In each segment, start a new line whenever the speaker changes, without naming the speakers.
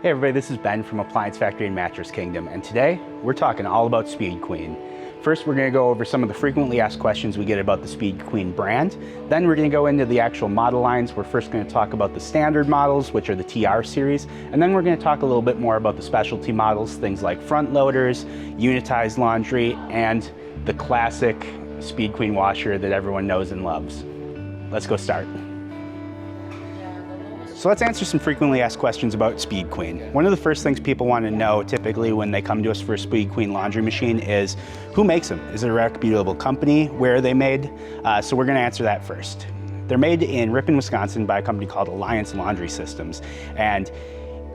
Hey everybody, this is Ben from Appliance Factory and Mattress Kingdom, and today we're talking all about Speed Queen. First, we're going to go over some of the frequently asked questions we get about the Speed Queen brand. Then we're going to go into the actual model lines. We're first going to talk about the standard models, which are the TR series, and then we're going to talk a little bit more about the specialty models, things like front loaders, unitized laundry, and the classic Speed Queen washer that everyone knows and loves. Let's go start. So let's answer some frequently asked questions about Speed Queen. One of the first things people want to know typically when they come to us for a Speed Queen laundry machine is who makes them? Is it a reputable company? Where are they made? So we're going to answer that first. They're made in Ripon, Wisconsin by a company called Appliance Laundry Systems. And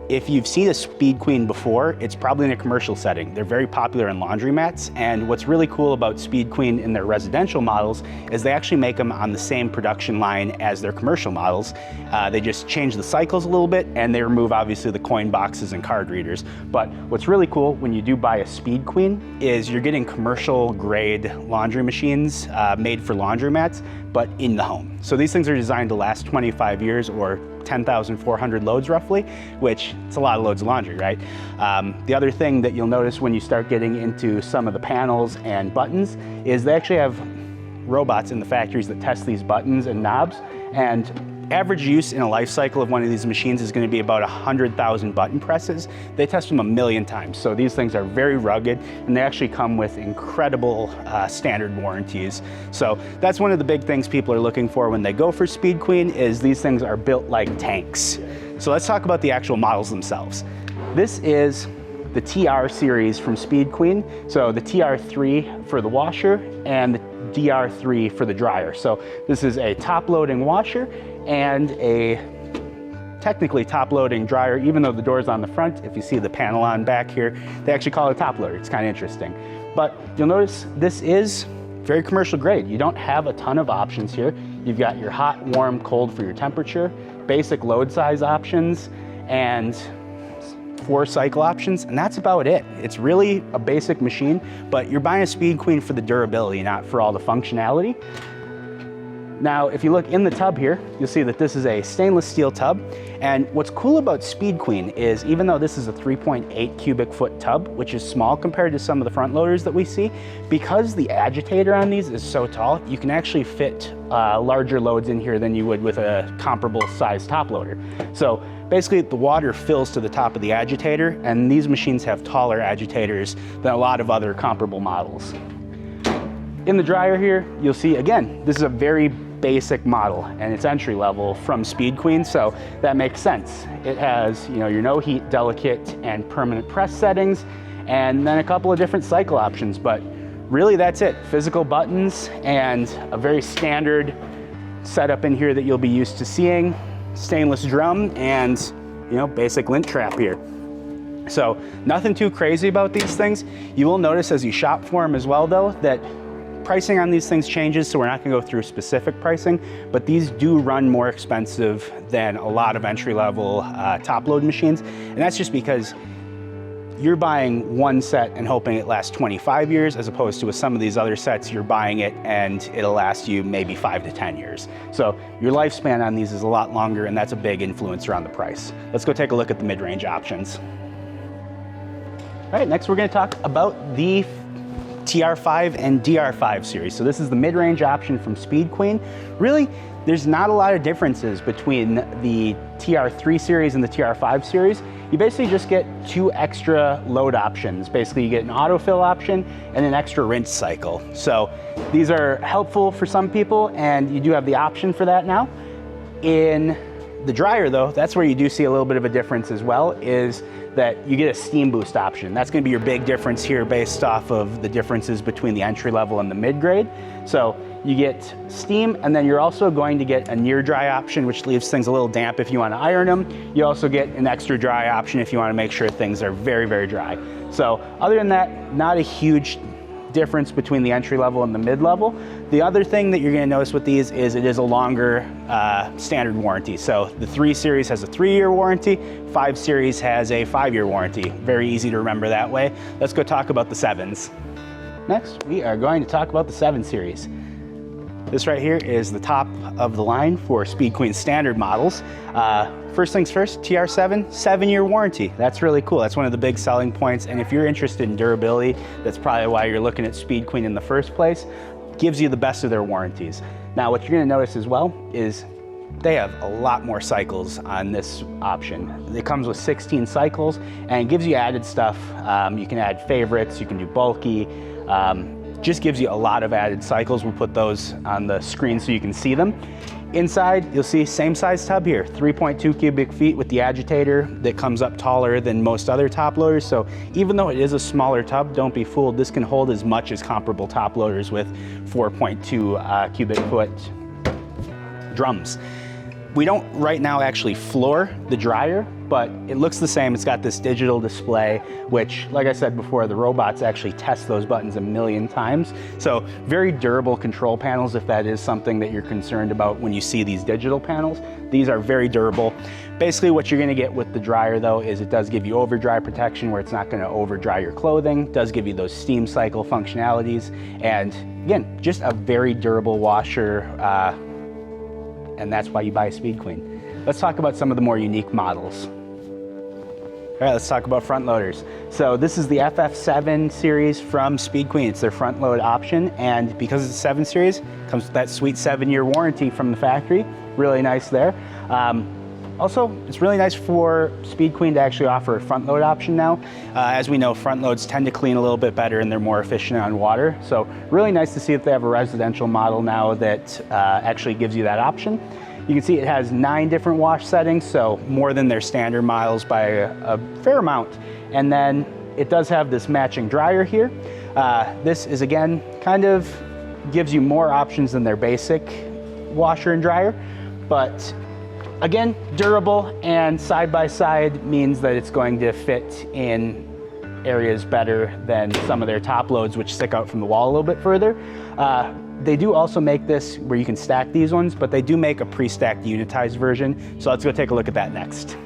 if you've seen a Speed Queen before, it's probably in a commercial setting. They're very popular in laundromats, and what's really cool about Speed Queen in their residential models is they actually make them on the same production line as their commercial models. They just change the cycles a little bit, and they remove obviously the coin boxes and card readers. But what's really cool when you do buy a Speed Queen is you're getting commercial grade laundry machines made for laundromats, but in the home. So these things are designed to last 25 years or 10,400 loads roughly, which it's a lot of loads of laundry, right? The other thing that you'll notice when you start getting into some of the panels and buttons is they actually have robots in the factories that test these buttons and knobs, and average use in a life cycle of one of these machines is going to be about 100,000 button presses. They test them 1,000,000 times. So these things are very rugged, and they actually come with incredible standard warranties. So that's one of the big things people are looking for when they go for Speed Queen is these things are built like tanks. So let's talk about the actual models themselves. This is the TR series from Speed Queen. So the TR3 for the washer and the DR3 for the dryer. So this is a top-loading washer and a technically top-loading dryer, even though the door's on the front. If you see the panel on back here, they actually call it a top loader. It's kind of interesting. But you'll notice this is very commercial grade. You don't have a ton of options here. You've got your hot, warm, cold for your temperature, basic load size options, and 4 cycle options, and that's about it. It's really a basic machine, but you're buying a Speed Queen for the durability, not for all the functionality. Now, if you look in the tub here, you'll see that this is a stainless steel tub. And what's cool about Speed Queen is even though this is a 3.8 cubic foot tub, which is small compared to some of the front loaders that we see, because the agitator on these is so tall, you can actually fit larger loads in here than you would with a comparable size top loader. So basically the water fills to the top of the agitator, and these machines have taller agitators than a lot of other comparable models. In the dryer here, you'll see, again, this is a very basic model and it's entry level from Speed Queen, so that makes sense. It has, your no heat, delicate, and permanent press settings, and then a couple of different cycle options, but really that's it. Physical buttons and a very standard setup in here that you'll be used to seeing. Stainless drum and, basic lint trap here. So nothing too crazy about these things. You will notice as you shop for them as well though, that pricing on these things changes, so we're not gonna go through specific pricing, but these do run more expensive than a lot of entry-level top-load machines, and that's just because you're buying one set and hoping it lasts 25 years, as opposed to with some of these other sets, you're buying it and it'll last you maybe 5 to 10 years. So your lifespan on these is a lot longer, and that's a big influencer on the price. Let's go take a look at the mid-range options. All right, next we're gonna talk about the TR5 and DR5 series. So this is the mid-range option from Speed Queen. Really, there's not a lot of differences between the TR3 series and the TR5 series. You basically just get 2 extra load options. Basically, you get an autofill option and an extra rinse cycle. So these are helpful for some people, and you do have the option for that now. In the dryer though, that's where you do see a little bit of a difference as well, is that you get a steam boost option. That's gonna be your big difference here based off of the differences between the entry level and the mid-grade. So you get steam, and then you're also going to get a near dry option, which leaves things a little damp if you wanna iron them. You also get an extra dry option if you wanna make sure things are very, very dry. So other than that, not a huge difference between the entry level and the mid level. The other thing that you're going to notice with these is it is a longer standard warranty. So the 3 series has a 3-year warranty, 5 series has a 5-year warranty. Very easy to remember that way. Let's go talk about the 7s. Next, we are going to talk about the 7 series. This right here is the top of the line for Speed Queen standard models. First things first, TR7, 7-year warranty. That's really cool. That's one of the big selling points. And if you're interested in durability, that's probably why you're looking at Speed Queen in the first place. Gives you the best of their warranties. Now, what you're gonna notice as well is they have a lot more cycles on this option. It comes with 16 cycles and gives you added stuff. You can add favorites, you can do bulky, just gives you a lot of added cycles. We'll put those on the screen so you can see them. Inside, you'll see same size tub here, 3.2 cubic feet with the agitator that comes up taller than most other top loaders. So even though it is a smaller tub, don't be fooled. This can hold as much as comparable top loaders with 4.2 cubic foot drums. We don't right now actually floor the dryer, but it looks the same. It's got this digital display, which, like I said before, the robots actually test those buttons a million times. So very durable control panels, if that is something that you're concerned about when you see these digital panels. These are very durable. Basically what you're gonna get with the dryer though is it does give you over dry protection where it's not gonna over dry your clothing, does give you those steam cycle functionalities, and again, just a very durable washer, and that's why you buy a Speed Queen. Let's talk about some of the more unique models. All right, let's talk about front loaders. So this is the FF7 series from Speed Queen. It's their front load option, and because it's a 7 series, comes with that sweet 7-year warranty from the factory. Really nice there. Also, it's really nice for Speed Queen to actually offer a front load option now. As we know, front loads tend to clean a little bit better and they're more efficient on water. So really nice to see that they have a residential model now that actually gives you that option. You can see it has 9 different wash settings, so more than their standard models by a fair amount. And then it does have this matching dryer here. This is, again, kind of gives you more options than their basic washer and dryer, but again, durable, and side by side means that it's going to fit in areas better than some of their top loads, which stick out from the wall a little bit further. They do also make this where you can stack these ones, but they do make a pre-stacked unitized version. So let's go take a look at that next.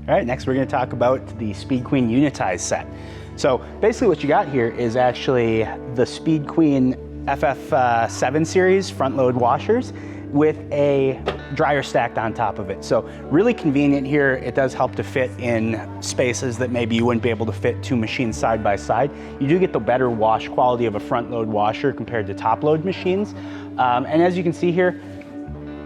All right, next we're gonna talk about the Speed Queen unitized set. So basically what you got here is actually the Speed Queen FF7 series front load washers with a dryer stacked on top of it. So really convenient here. It does help to fit in spaces that maybe you wouldn't be able to fit 2 machines side by side. You do get the better wash quality of a front load washer compared to top load machines. And as you can see here,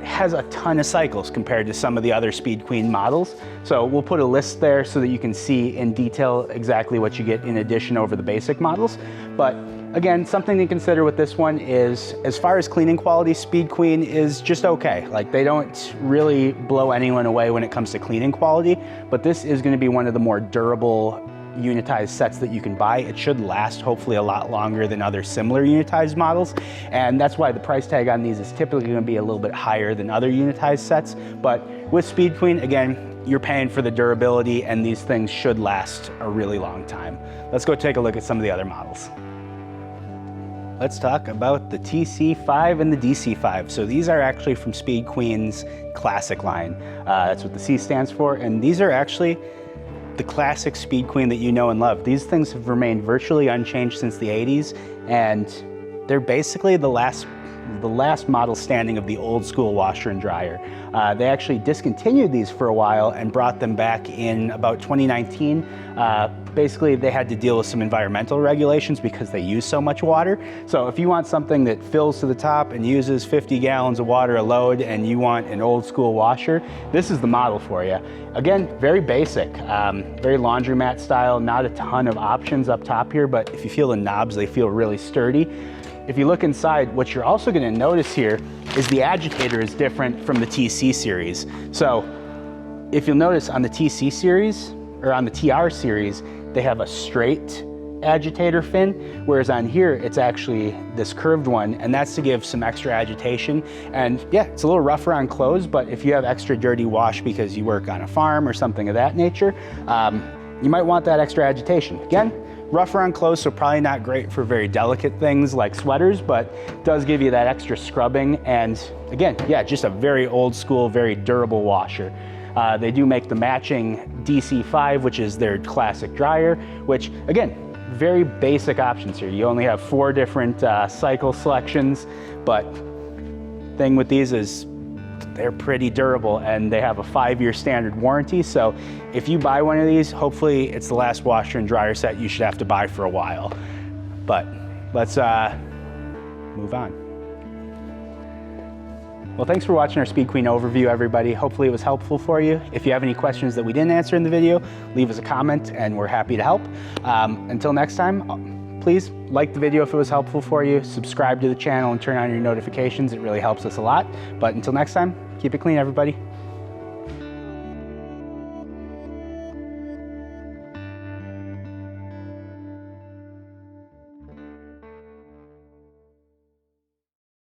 it has a ton of cycles compared to some of the other Speed Queen models. So we'll put a list there so that you can see in detail exactly what you get in addition over the basic models. But again, something to consider with this one is, as far as cleaning quality, Speed Queen is just okay. Like, they don't really blow anyone away when it comes to cleaning quality, but this is gonna be one of the more durable unitized sets that you can buy. It should last hopefully a lot longer than other similar unitized models, and that's why the price tag on these is typically gonna be a little bit higher than other unitized sets. But with Speed Queen, again, you're paying for the durability, and these things should last a really long time. Let's go take a look at some of the other models. Let's talk about the TC5 and the DC5. So these are actually from Speed Queen's classic line. That's what the C stands for. And these are actually the classic Speed Queen that you know and love. These things have remained virtually unchanged since the 80s. And they're basically the last model standing of the old school washer and dryer. They actually discontinued these for a while and brought them back in about 2019. Basically, they had to deal with some environmental regulations because they use so much water. So if you want something that fills to the top and uses 50 gallons of water a load and you want an old school washer, this is the model for you. Again, very basic, very laundromat style, not a ton of options up top here, but if you feel the knobs, they feel really sturdy. If you look inside, what you're also gonna notice here is the agitator is different from the TC series. So if you'll notice on the TC series, or on the TR series, they have a straight agitator fin, whereas on here, it's actually this curved one, and that's to give some extra agitation. And yeah, it's a little rougher on clothes, but if you have extra dirty wash because you work on a farm or something of that nature, you might want that extra agitation. Again, rougher on clothes, so probably not great for very delicate things like sweaters, but does give you that extra scrubbing. And again, yeah, just a very old school, very durable washer. They do make the matching DC5, which is their classic dryer, which again, very basic options here. You only have 4 different cycle selections, but thing with these is they're pretty durable and they have a 5-year standard warranty. So if you buy one of these, hopefully it's the last washer and dryer set you should have to buy for a while. But let's move on. Well, thanks for watching our Speed Queen overview, everybody. Hopefully it was helpful for you. If you have any questions that we didn't answer in the video, leave us a comment and we're happy to help. Until next time, please like the video if it was helpful for you, subscribe to the channel and turn on your notifications. It really helps us a lot. But until next time, keep it clean, everybody.